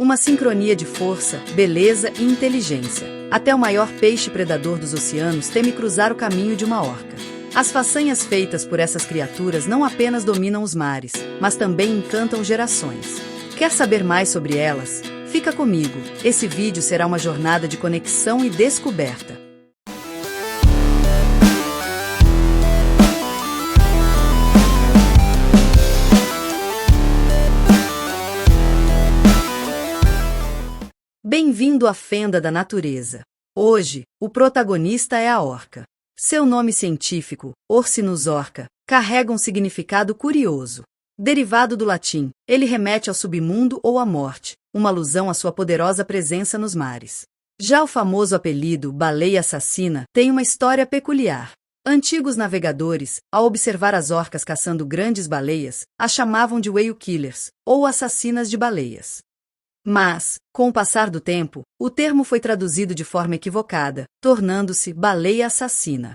Uma sincronia de força, beleza e inteligência. Até o maior peixe predador dos oceanos teme cruzar o caminho de uma orca. As façanhas feitas por essas criaturas não apenas dominam os mares, mas também encantam gerações. Quer saber mais sobre elas? Fica comigo, esse vídeo será uma jornada de conexão e descoberta. Bem-vindo à fenda da natureza. Hoje, o protagonista é a orca. Seu nome científico, Orcinus orca, carrega um significado curioso. Derivado do latim, ele remete ao submundo ou à morte, uma alusão à sua poderosa presença nos mares. Já o famoso apelido baleia assassina tem uma história peculiar. Antigos navegadores, ao observar as orcas caçando grandes baleias, as chamavam de whale killers, ou assassinas de baleias. Mas, com o passar do tempo, o termo foi traduzido de forma equivocada, tornando-se baleia assassina.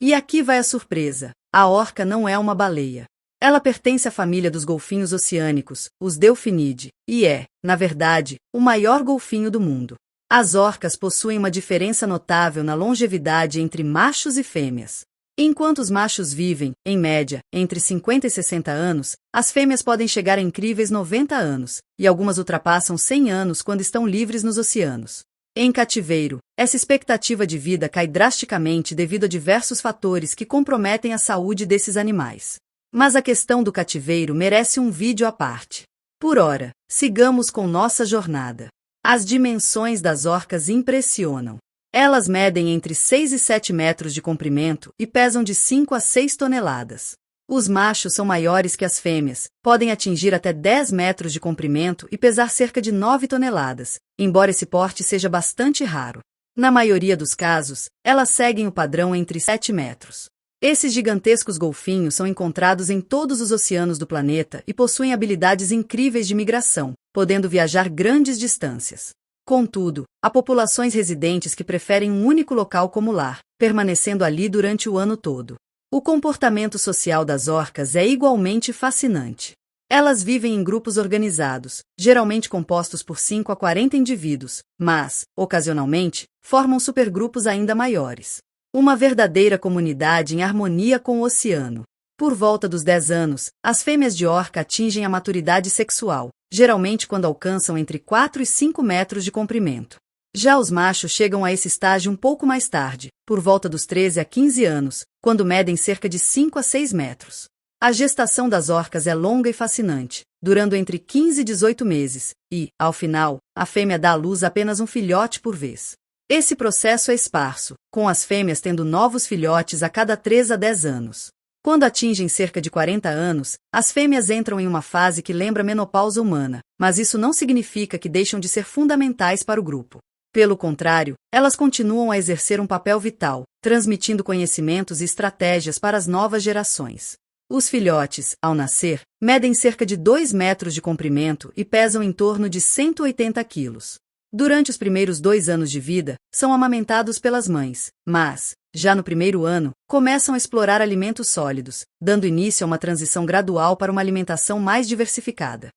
E aqui vai a surpresa: a orca não é uma baleia. Ela pertence à família dos golfinhos oceânicos, os Delphinidae, e é, na verdade, o maior golfinho do mundo. As orcas possuem uma diferença notável na longevidade entre machos e fêmeas. Enquanto os machos vivem, em média, entre 50 e 60 anos, as fêmeas podem chegar a incríveis 90 anos, e algumas ultrapassam 100 anos quando estão livres nos oceanos. Em cativeiro, essa expectativa de vida cai drasticamente devido a diversos fatores que comprometem a saúde desses animais. Mas a questão do cativeiro merece um vídeo à parte. Por ora, sigamos com nossa jornada. As dimensões das orcas impressionam. Elas medem entre 6 e 7 metros de comprimento e pesam de 5 a 6 toneladas. Os machos são maiores que as fêmeas, podem atingir até 10 metros de comprimento e pesar cerca de 9 toneladas, embora esse porte seja bastante raro. Na maioria dos casos, elas seguem o padrão entre 7 metros. Esses gigantescos golfinhos são encontrados em todos os oceanos do planeta e possuem habilidades incríveis de migração, podendo viajar grandes distâncias. Contudo, há populações residentes que preferem um único local como lar, permanecendo ali durante o ano todo. O comportamento social das orcas é igualmente fascinante. Elas vivem em grupos organizados, geralmente compostos por 5 a 40 indivíduos, mas, ocasionalmente, formam supergrupos ainda maiores. Uma verdadeira comunidade em harmonia com o oceano. Por volta dos 10 anos, as fêmeas de orca atingem a maturidade sexual, geralmente quando alcançam entre 4 e 5 metros de comprimento. Já os machos chegam a esse estágio um pouco mais tarde, por volta dos 13 a 15 anos, quando medem cerca de 5 a 6 metros. A gestação das orcas é longa e fascinante, durando entre 15 e 18 meses, e, ao final, a fêmea dá à luz apenas um filhote por vez. Esse processo é esparso, com as fêmeas tendo novos filhotes a cada 3 a 10 anos. Quando atingem cerca de 40 anos, as fêmeas entram em uma fase que lembra a menopausa humana, mas isso não significa que deixam de ser fundamentais para o grupo. Pelo contrário, elas continuam a exercer um papel vital, transmitindo conhecimentos e estratégias para as novas gerações. Os filhotes, ao nascer, medem cerca de 2 metros de comprimento e pesam em torno de 180 quilos. Durante os primeiros 2 anos de vida, são amamentados pelas mães, mas, já no primeiro ano, começam a explorar alimentos sólidos, dando início a uma transição gradual para uma alimentação mais diversificada.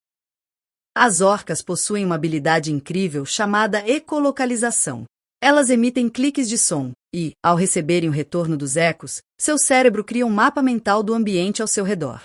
As orcas possuem uma habilidade incrível chamada ecolocalização. Elas emitem cliques de som e, ao receberem o retorno dos ecos, seu cérebro cria um mapa mental do ambiente ao seu redor.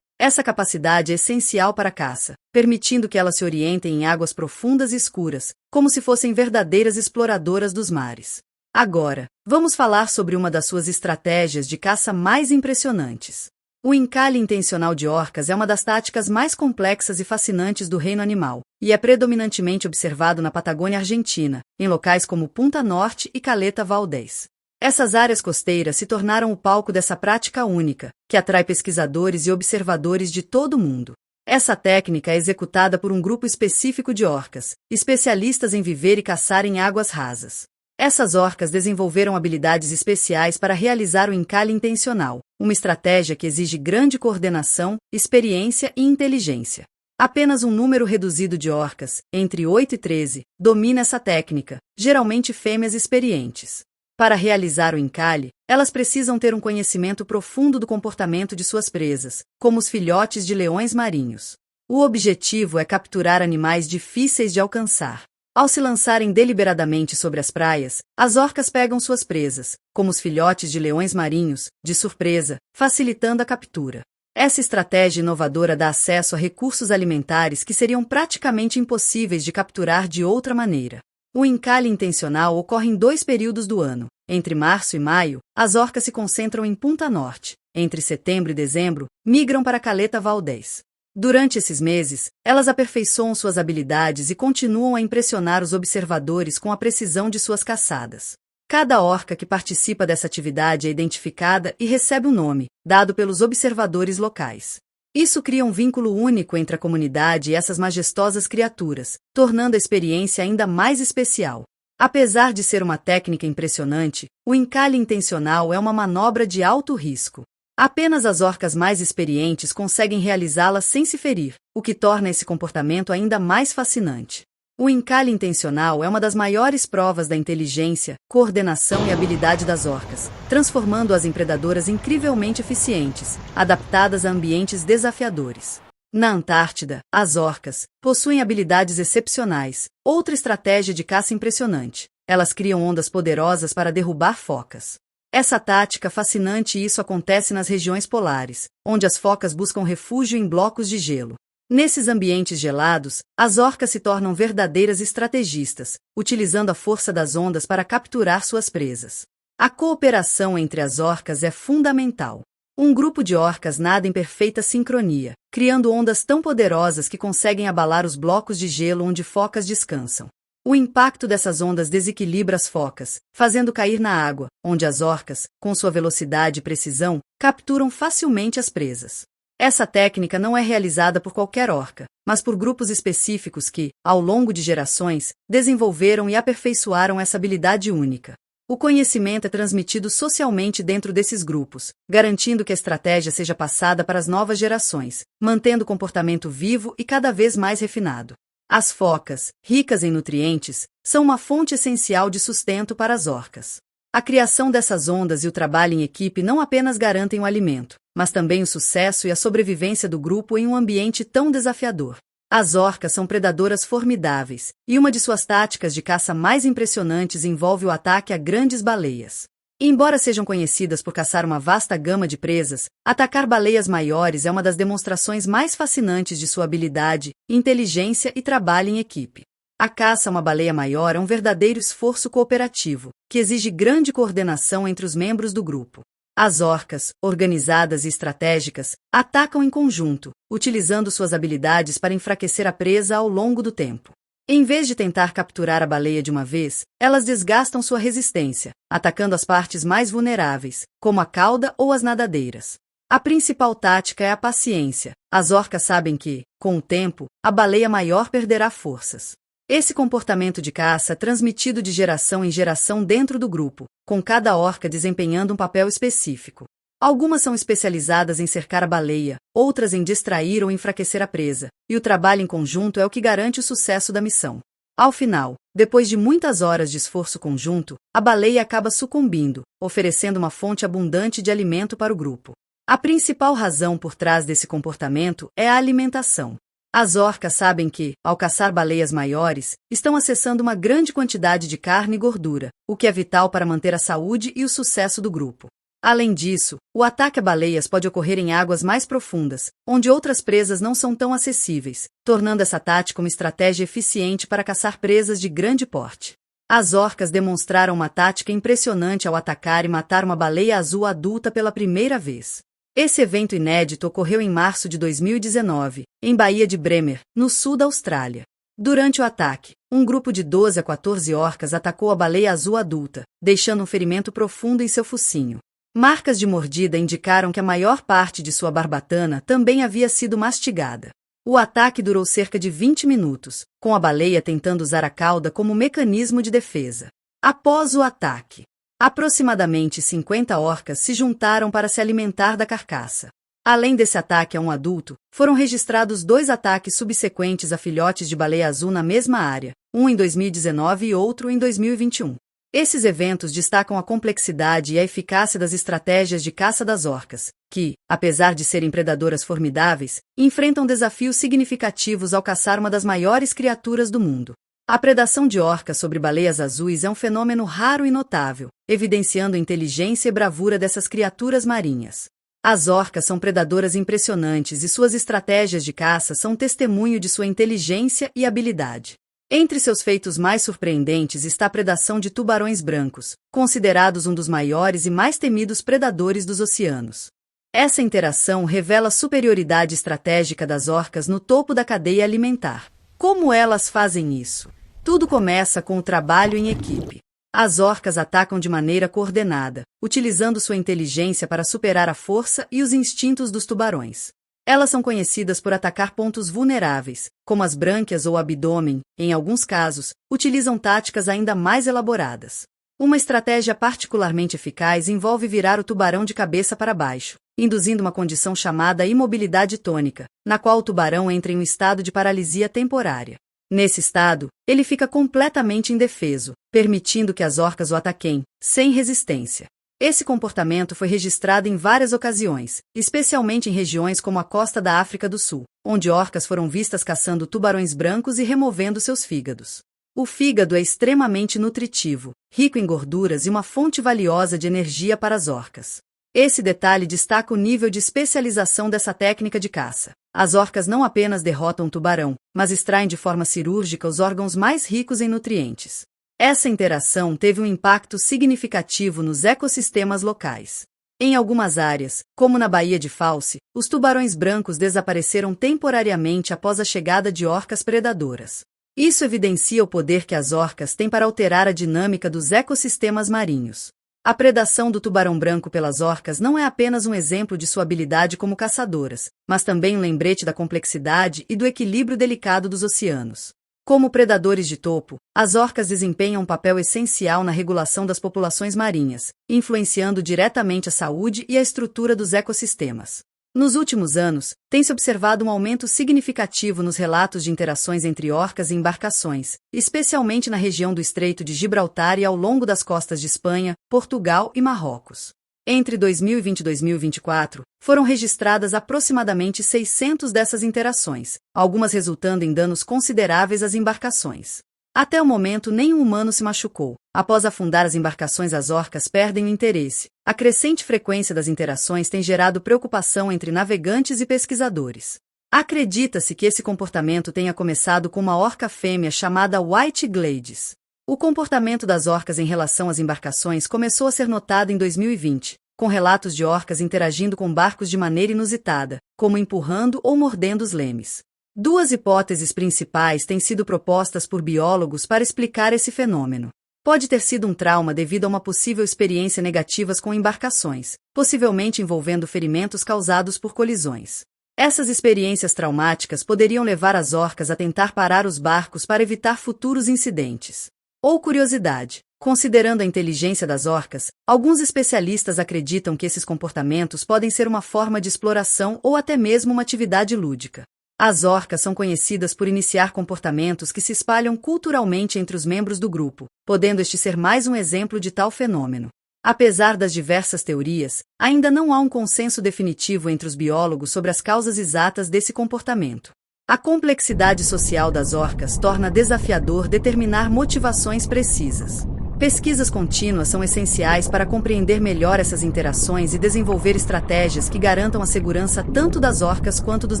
Essa capacidade é essencial para a caça, permitindo que elas se orientem em águas profundas e escuras, como se fossem verdadeiras exploradoras dos mares. Agora, vamos falar sobre uma das suas estratégias de caça mais impressionantes. O encalhe intencional de orcas é uma das táticas mais complexas e fascinantes do reino animal, e é predominantemente observado na Patagônia Argentina, em locais como Punta Norte e Caleta Valdez. Essas áreas costeiras se tornaram o palco dessa prática única, que atrai pesquisadores e observadores de todo o mundo. Essa técnica é executada por um grupo específico de orcas, especialistas em viver e caçar em águas rasas. Essas orcas desenvolveram habilidades especiais para realizar o encalhe intencional, uma estratégia que exige grande coordenação, experiência e inteligência. Apenas um número reduzido de orcas, entre 8 e 13, domina essa técnica, geralmente fêmeas experientes. Para realizar o encalhe, elas precisam ter um conhecimento profundo do comportamento de suas presas, como os filhotes de leões marinhos. O objetivo é capturar animais difíceis de alcançar. Ao se lançarem deliberadamente sobre as praias, as orcas pegam suas presas, como os filhotes de leões marinhos, de surpresa, facilitando a captura. Essa estratégia inovadora dá acesso a recursos alimentares que seriam praticamente impossíveis de capturar de outra maneira. O encalhe intencional ocorre em 2 períodos do ano. Entre março e maio, as orcas se concentram em Punta Norte. Entre setembro e dezembro, migram para Caleta Valdez. Durante esses meses, elas aperfeiçoam suas habilidades e continuam a impressionar os observadores com a precisão de suas caçadas. Cada orca que participa dessa atividade é identificada e recebe um nome, dado pelos observadores locais. Isso cria um vínculo único entre a comunidade e essas majestosas criaturas, tornando a experiência ainda mais especial. Apesar de ser uma técnica impressionante, o encalhe intencional é uma manobra de alto risco. Apenas as orcas mais experientes conseguem realizá-la sem se ferir, o que torna esse comportamento ainda mais fascinante. O encalhe intencional é uma das maiores provas da inteligência, coordenação e habilidade das orcas, transformando-as em predadoras incrivelmente eficientes, adaptadas a ambientes desafiadores. Na Antártida, as orcas possuem habilidades excepcionais, outra estratégia de caça impressionante. Elas criam ondas poderosas para derrubar focas. Essa tática fascinante e isso acontece nas regiões polares, onde as focas buscam refúgio em blocos de gelo. Nesses ambientes gelados, as orcas se tornam verdadeiras estrategistas, utilizando a força das ondas para capturar suas presas. A cooperação entre as orcas é fundamental. Um grupo de orcas nada em perfeita sincronia, criando ondas tão poderosas que conseguem abalar os blocos de gelo onde focas descansam. O impacto dessas ondas desequilibra as focas, fazendo cair na água, onde as orcas, com sua velocidade e precisão, capturam facilmente as presas. Essa técnica não é realizada por qualquer orca, mas por grupos específicos que, ao longo de gerações, desenvolveram e aperfeiçoaram essa habilidade única. O conhecimento é transmitido socialmente dentro desses grupos, garantindo que a estratégia seja passada para as novas gerações, mantendo o comportamento vivo e cada vez mais refinado. As focas, ricas em nutrientes, são uma fonte essencial de sustento para as orcas. A criação dessas ondas e o trabalho em equipe não apenas garantem o alimento, mas também o sucesso e a sobrevivência do grupo em um ambiente tão desafiador. As orcas são predadoras formidáveis, e uma de suas táticas de caça mais impressionantes envolve o ataque a grandes baleias. Embora sejam conhecidas por caçar uma vasta gama de presas, atacar baleias maiores é uma das demonstrações mais fascinantes de sua habilidade, inteligência e trabalho em equipe. A caça a uma baleia maior é um verdadeiro esforço cooperativo, que exige grande coordenação entre os membros do grupo. As orcas, organizadas e estratégicas, atacam em conjunto, utilizando suas habilidades para enfraquecer a presa ao longo do tempo. Em vez de tentar capturar a baleia de uma vez, elas desgastam sua resistência, atacando as partes mais vulneráveis, como a cauda ou as nadadeiras. A principal tática é a paciência. As orcas sabem que, com o tempo, a baleia maior perderá forças. Esse comportamento de caça é transmitido de geração em geração dentro do grupo, com cada orca desempenhando um papel específico. Algumas são especializadas em cercar a baleia, outras em distrair ou enfraquecer a presa, e o trabalho em conjunto é o que garante o sucesso da missão. Ao final, depois de muitas horas de esforço conjunto, a baleia acaba sucumbindo, oferecendo uma fonte abundante de alimento para o grupo. A principal razão por trás desse comportamento é a alimentação. As orcas sabem que, ao caçar baleias maiores, estão acessando uma grande quantidade de carne e gordura, o que é vital para manter a saúde e o sucesso do grupo. Além disso, o ataque a baleias pode ocorrer em águas mais profundas, onde outras presas não são tão acessíveis, tornando essa tática uma estratégia eficiente para caçar presas de grande porte. As orcas demonstraram uma tática impressionante ao atacar e matar uma baleia azul adulta pela primeira vez. Esse evento inédito ocorreu em março de 2019, em Baía de Bremer, no sul da Austrália. Durante o ataque, um grupo de 12 a 14 orcas atacou a baleia azul adulta, deixando um ferimento profundo em seu focinho. Marcas de mordida indicaram que a maior parte de sua barbatana também havia sido mastigada. O ataque durou cerca de 20 minutos, com a baleia tentando usar a cauda como mecanismo de defesa. Após o ataque, aproximadamente 50 orcas se juntaram para se alimentar da carcaça. Além desse ataque a um adulto, foram registrados 2 ataques subsequentes a filhotes de baleia azul na mesma área, um em 2019 e outro em 2021. Esses eventos destacam a complexidade e a eficácia das estratégias de caça das orcas, que, apesar de serem predadoras formidáveis, enfrentam desafios significativos ao caçar uma das maiores criaturas do mundo. A predação de orcas sobre baleias azuis é um fenômeno raro e notável, evidenciando a inteligência e bravura dessas criaturas marinhas. As orcas são predadoras impressionantes e suas estratégias de caça são testemunho de sua inteligência e habilidade. Entre seus feitos mais surpreendentes está a predação de tubarões brancos, considerados um dos maiores e mais temidos predadores dos oceanos. Essa interação revela a superioridade estratégica das orcas no topo da cadeia alimentar. Como elas fazem isso? Tudo começa com o trabalho em equipe. As orcas atacam de maneira coordenada, utilizando sua inteligência para superar a força e os instintos dos tubarões. Elas são conhecidas por atacar pontos vulneráveis, como as brânquias ou o abdômen. Em alguns casos, utilizam táticas ainda mais elaboradas. Uma estratégia particularmente eficaz envolve virar o tubarão de cabeça para baixo, induzindo uma condição chamada imobilidade tônica, na qual o tubarão entra em um estado de paralisia temporária. Nesse estado, ele fica completamente indefeso, permitindo que as orcas o ataquem, sem resistência. Esse comportamento foi registrado em várias ocasiões, especialmente em regiões como a costa da África do Sul, onde orcas foram vistas caçando tubarões brancos e removendo seus fígados. O fígado é extremamente nutritivo, rico em gorduras e uma fonte valiosa de energia para as orcas. Esse detalhe destaca o nível de especialização dessa técnica de caça. As orcas não apenas derrotam o tubarão, mas extraem de forma cirúrgica os órgãos mais ricos em nutrientes. Essa interação teve um impacto significativo nos ecossistemas locais. Em algumas áreas, como na Baía de False, os tubarões brancos desapareceram temporariamente após a chegada de orcas predadoras. Isso evidencia o poder que as orcas têm para alterar a dinâmica dos ecossistemas marinhos. A predação do tubarão branco pelas orcas não é apenas um exemplo de sua habilidade como caçadoras, mas também um lembrete da complexidade e do equilíbrio delicado dos oceanos. Como predadores de topo, as orcas desempenham um papel essencial na regulação das populações marinhas, influenciando diretamente a saúde e a estrutura dos ecossistemas. Nos últimos anos, tem-se observado um aumento significativo nos relatos de interações entre orcas e embarcações, especialmente na região do Estreito de Gibraltar e ao longo das costas de Espanha, Portugal e Marrocos. Entre 2020 e 2024, foram registradas aproximadamente 600 dessas interações, algumas resultando em danos consideráveis às embarcações. Até o momento, nenhum humano se machucou. Após afundar as embarcações, as orcas perdem o interesse. A crescente frequência das interações tem gerado preocupação entre navegantes e pesquisadores. Acredita-se que esse comportamento tenha começado com uma orca fêmea chamada White Gladys. O comportamento das orcas em relação às embarcações começou a ser notado em 2020, com relatos de orcas interagindo com barcos de maneira inusitada, como empurrando ou mordendo os lemes. Duas hipóteses principais têm sido propostas por biólogos para explicar esse fenômeno. Pode ter sido um trauma devido a uma possível experiência negativa com embarcações, possivelmente envolvendo ferimentos causados por colisões. Essas experiências traumáticas poderiam levar as orcas a tentar parar os barcos para evitar futuros incidentes. Ou curiosidade. Considerando a inteligência das orcas, alguns especialistas acreditam que esses comportamentos podem ser uma forma de exploração ou até mesmo uma atividade lúdica. As orcas são conhecidas por iniciar comportamentos que se espalham culturalmente entre os membros do grupo, podendo este ser mais um exemplo de tal fenômeno. Apesar das diversas teorias, ainda não há um consenso definitivo entre os biólogos sobre as causas exatas desse comportamento. A complexidade social das orcas torna desafiador determinar motivações precisas. Pesquisas contínuas são essenciais para compreender melhor essas interações e desenvolver estratégias que garantam a segurança tanto das orcas quanto dos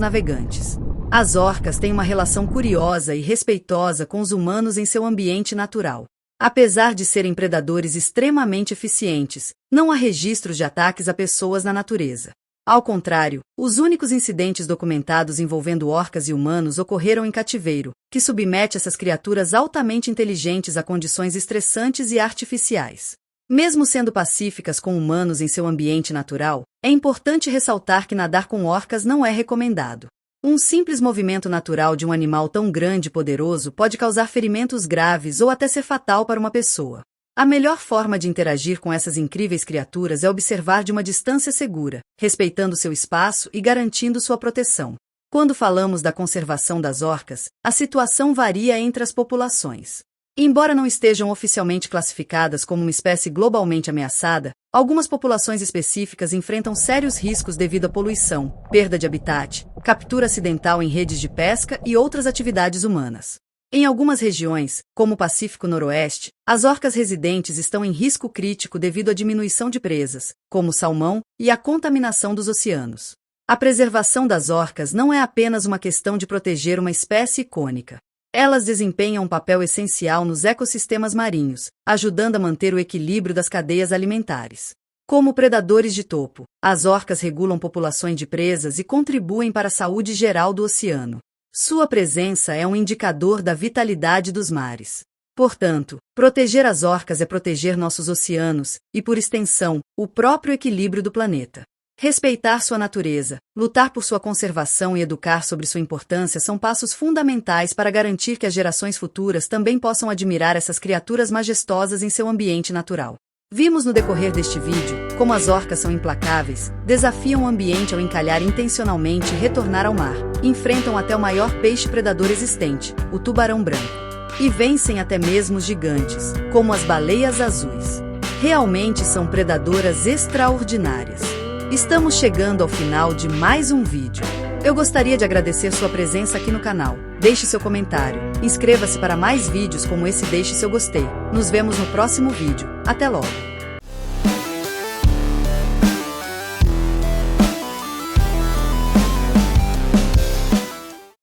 navegantes. As orcas têm uma relação curiosa e respeitosa com os humanos em seu ambiente natural. Apesar de serem predadores extremamente eficientes, não há registros de ataques a pessoas na natureza. Ao contrário, os únicos incidentes documentados envolvendo orcas e humanos ocorreram em cativeiro, que submete essas criaturas altamente inteligentes a condições estressantes e artificiais. Mesmo sendo pacíficas com humanos em seu ambiente natural, é importante ressaltar que nadar com orcas não é recomendado. Um simples movimento natural de um animal tão grande e poderoso pode causar ferimentos graves ou até ser fatal para uma pessoa. A melhor forma de interagir com essas incríveis criaturas é observar de uma distância segura, respeitando seu espaço e garantindo sua proteção. Quando falamos da conservação das orcas, a situação varia entre as populações. Embora não estejam oficialmente classificadas como uma espécie globalmente ameaçada, algumas populações específicas enfrentam sérios riscos devido à poluição, perda de habitat, captura acidental em redes de pesca e outras atividades humanas. Em algumas regiões, como o Pacífico Noroeste, as orcas residentes estão em risco crítico devido à diminuição de presas, como o salmão, e à contaminação dos oceanos. A preservação das orcas não é apenas uma questão de proteger uma espécie icônica. Elas desempenham um papel essencial nos ecossistemas marinhos, ajudando a manter o equilíbrio das cadeias alimentares. Como predadores de topo, as orcas regulam populações de presas e contribuem para a saúde geral do oceano. Sua presença é um indicador da vitalidade dos mares. Portanto, proteger as orcas é proteger nossos oceanos e, por extensão, o próprio equilíbrio do planeta. Respeitar sua natureza, lutar por sua conservação e educar sobre sua importância são passos fundamentais para garantir que as gerações futuras também possam admirar essas criaturas majestosas em seu ambiente natural. Vimos no decorrer deste vídeo como as orcas são implacáveis, desafiam o ambiente ao encalhar intencionalmente e retornar ao mar, enfrentam até o maior peixe predador existente, o tubarão branco, e vencem até mesmo os gigantes, como as baleias azuis. Realmente são predadoras extraordinárias. Estamos chegando ao final de mais um vídeo. Eu gostaria de agradecer sua presença aqui no canal. Deixe seu comentário, inscreva-se para mais vídeos como esse, deixe seu gostei. Nos vemos no próximo vídeo. Até logo!